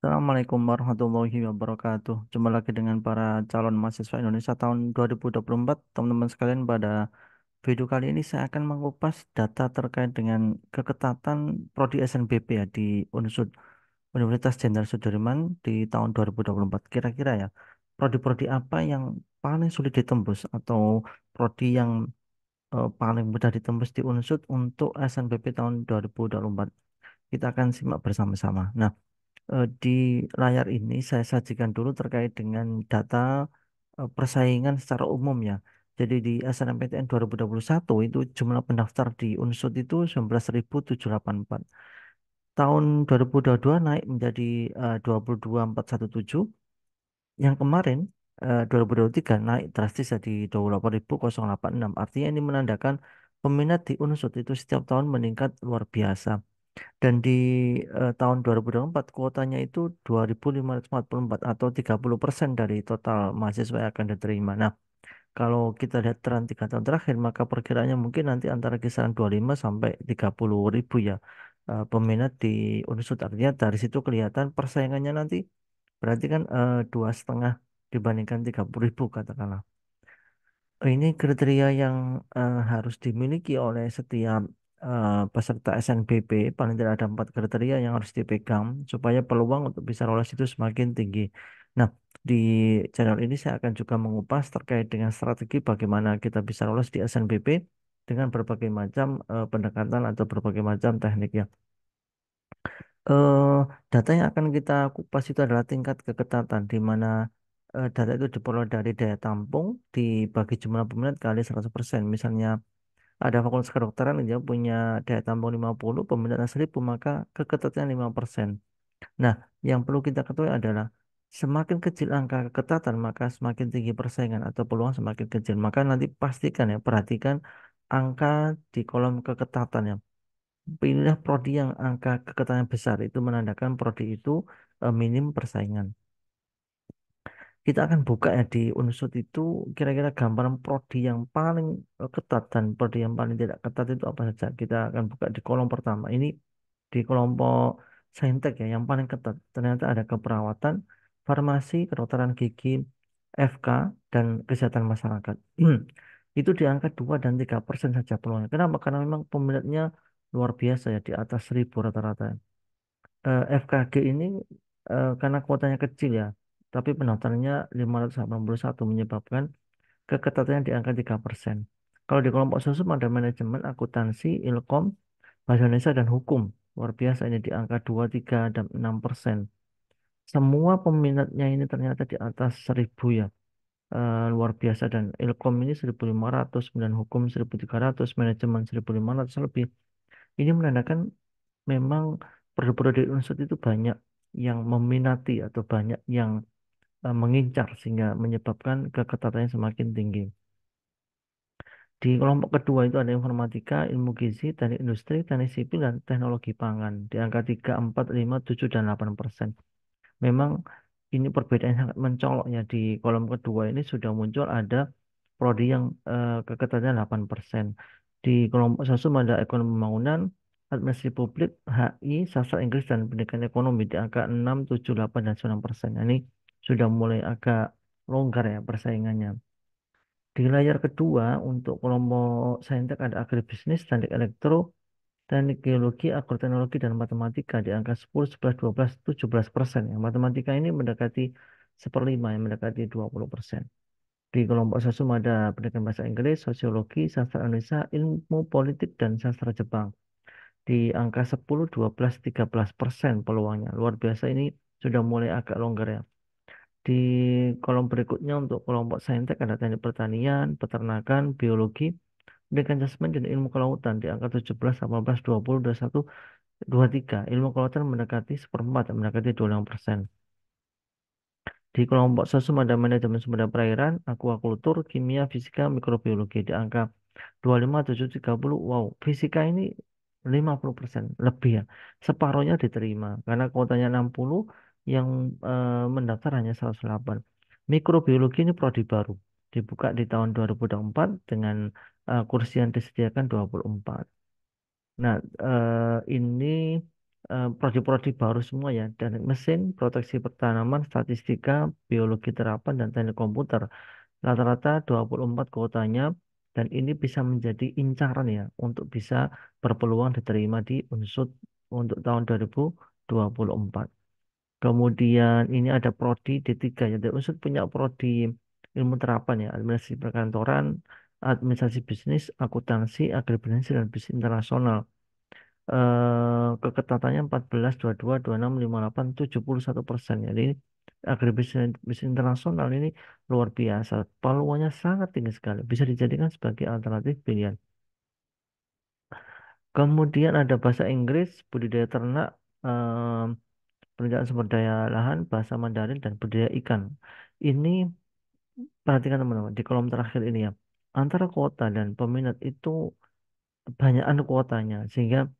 Assalamualaikum warahmatullahi wabarakatuh. Jumpa lagi dengan para calon mahasiswa Indonesia tahun 2024. Teman-teman sekalian, pada video kali ini saya akan mengupas data terkait dengan keketatan prodi SNBP ya di UNSUD, Universitas Jenderal Sudirman di tahun 2024. Kira-kira ya, prodi-prodi apa yang paling sulit ditembus atau prodi yang paling mudah ditembus di UNSUD untuk SNBP tahun 2024. Kita akan simak bersama-sama. Nah, di layar ini saya sajikan dulu terkait dengan data persaingan secara umum ya. Jadi di SNMPTN 2021 itu jumlah pendaftar di Unsud itu 19.784. Tahun 2022 naik menjadi 22.417. Yang kemarin 2023 naik drastis jadi 28.086. Artinya ini menandakan peminat di Unsud itu setiap tahun meningkat luar biasa. Dan di tahun 2024 kuotanya itu 2.544 atau 30% dari total mahasiswa yang akan diterima. Nah, kalau kita lihat tren 3 tahun terakhir, maka perkiraannya mungkin nanti antara kisaran 25 sampai 30 ribu ya peminat di Unsud. Artinya dari situ kelihatan persaingannya nanti berarti kan 2,5 dibandingkan 30 ribu katakanlah. Ini kriteria yang harus dimiliki oleh setiap peserta SNBP. Paling tidak ada 4 kriteria yang harus dipegang supaya peluang untuk bisa lolos itu semakin tinggi. Nah, di channel ini saya akan juga mengupas terkait dengan strategi bagaimana kita bisa lolos di SNBP dengan berbagai macam pendekatan atau berbagai macam teknik ya. eh Data yang akan kita kupas itu adalah tingkat keketatan di mana data itu diperoleh dari daya tampung dibagi jumlah peminat kali 100%. Misalnya ada fakultas kedokteran dia punya daya tampung 50, peminatnya 1.000, maka keketatannya 5%. Nah, yang perlu kita ketahui adalah semakin kecil angka keketatan, maka semakin tinggi persaingan atau peluang semakin kecil. Maka nanti pastikan ya, perhatikan angka di kolom keketatan ya. Pilihlah prodi yang angka keketatannya besar, itu menandakan prodi itu minim persaingan. Kita akan buka ya di Unsud itu kira-kira gambaran prodi yang paling ketat dan prodi yang paling tidak ketat itu apa saja. Kita akan buka di kolom pertama. Ini di kelompok Saintek ya yang paling ketat. Ternyata ada keperawatan, farmasi, kedokteran gigi, FK, dan kesehatan masyarakat. Itu di angka 2 dan 3% saja peluangnya. Kenapa? Karena memang peminatnya luar biasa ya di atas 1.000 rata-rata. FKG ini karena kuotanya kecil ya, tapi pendaftarannya 581 menyebabkan keketatannya di angka 3%. Kalau di kelompok sosum ada manajemen, akuntansi, ilkom, bahasa Indonesia, dan hukum. Luar biasa ini di angka 2, 3, dan 6%. Semua peminatnya ini ternyata di atas 1.000 ya. Luar biasa, dan ilkom ini 1.500, dan hukum 1.300, manajemen 1.500 lebih. Ini menandakan memang produk-produk unsur itu banyak yang meminati atau banyak yang mengincar sehingga menyebabkan keketatannya semakin tinggi. Di kelompok kedua itu ada informatika, ilmu gizi, teknik industri, teknik sipil, dan teknologi pangan. Di angka 3, 4, 5, 7, dan 8%. Memang ini perbedaan yang sangat mencolok ya. Di kolom kedua ini sudah muncul ada prodi yang keketatannya 8%. Di kelompok sosum ada ekonomi pembangunan, administrasi publik, HI, sastra Inggris, dan pendidikan ekonomi di angka 6, 7, 8, dan 9%. Nah, ini sudah mulai agak longgar ya persaingannya. Di layar kedua untuk kelompok saintek ada agribisnis, teknik elektro, teknik geologi, agroteknologi, dan matematika di angka 10, 11, 12, 17%. Yang matematika ini mendekati seperlima, yang mendekati 20%. Di kelompok sosum ada pendidikan bahasa Inggris, sosiologi, sastra Indonesia, ilmu politik, dan sastra Jepang. Di angka 10, 12, 13% peluangnya. Luar biasa, ini sudah mulai agak longgar ya. Di kolom berikutnya untuk kelompok saintek ada teknik pertanian, peternakan, biologi, pendidikan jasmani, dan ilmu kelautan di angka 17, 18, 20, 21, 23. Ilmu kelautan mendekati seperempat, mendekati 25%. Di kelompok sosum ada manajemen sumber daya perairan, akuakultur, kimia, fisika, mikrobiologi di angka 25, 7, 30. Wow, fisika ini 50% lebih ya. Separuhnya diterima karena kuotanya 60, yang mendaftar hanya 108. Mikrobiologi ini prodi baru. Dibuka di tahun 2024 dengan kursi yang disediakan 24. Nah, ini prodi-prodi baru semua ya, teknik mesin, proteksi pertanaman, statistika, biologi terapan, dan teknik komputer. Rata-rata 24 kuotanya, dan ini bisa menjadi incaran ya untuk bisa berpeluang diterima di UNSUD untuk tahun 2024. Kemudian ini ada prodi D3 ya. Dari UNSUD punya prodi ilmu terapan ya, administrasi perkantoran, administrasi bisnis, akuntansi, agribisnis, dan bisnis internasional. Keketatannya 14, 22, 26, 58, 71%. Jadi agribisnis bisnis internasional ini luar biasa. Peluangnya sangat tinggi sekali. Bisa dijadikan sebagai alternatif pilihan. Kemudian ada bahasa Inggris, budidaya ternak, em, penelitian sumber daya lahan, bahasa Mandarin, dan budidaya ikan. Ini perhatikan teman-teman di kolom terakhir ini ya. Antara kuota dan peminat itu banyakan kuotanya. Sehingga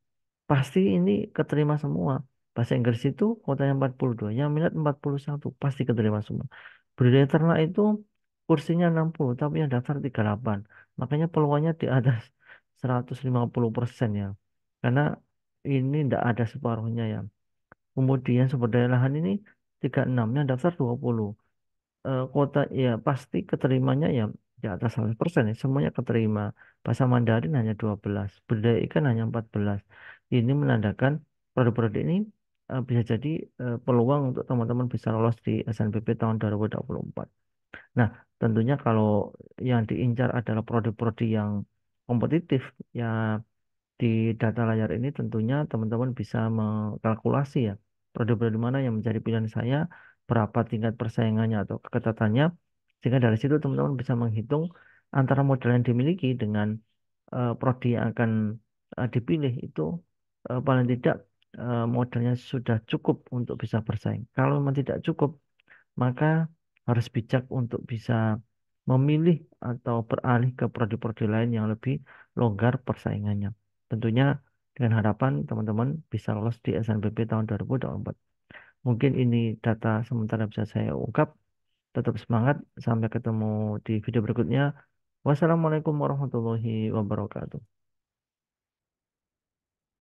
pasti ini keterima semua. Bahasa Inggris itu kuotanya 42, yang minat 41, pasti keterima semua. Budidaya ternak itu kursinya 60, tapi yang daftar 38. Makanya peluangnya di atas 150% ya. Karena ini tidak ada separuhnya ya. Kemudian sumber daya lahan ini 36, yang daftar 20. Kuota ya pasti keterimanya ya di atas 100% ya. Semuanya keterima. Bahasa Mandarin hanya 12, budidaya ikan hanya 14. Ini menandakan produk-produk ini bisa jadi peluang untuk teman-teman bisa lolos di SNBP tahun 2024. Nah, tentunya kalau yang diincar adalah produk-produk yang kompetitif, ya di data layar ini tentunya teman-teman bisa mengkalkulasi ya produk-produk mana yang menjadi pilihan saya, berapa tingkat persaingannya atau keketatannya, sehingga dari situ teman-teman bisa menghitung antara modal yang dimiliki dengan prodi yang akan dipilih itu paling tidak modalnya sudah cukup untuk bisa bersaing. Kalau memang tidak cukup, maka harus bijak untuk bisa memilih atau beralih ke prodi-prodi lain yang lebih longgar persaingannya. Tentunya dengan harapan teman-teman bisa lolos di SNBP tahun 2024. Mungkin ini data sementara bisa saya ungkap. Tetap semangat. Sampai ketemu di video berikutnya. Wassalamualaikum warahmatullahi wabarakatuh.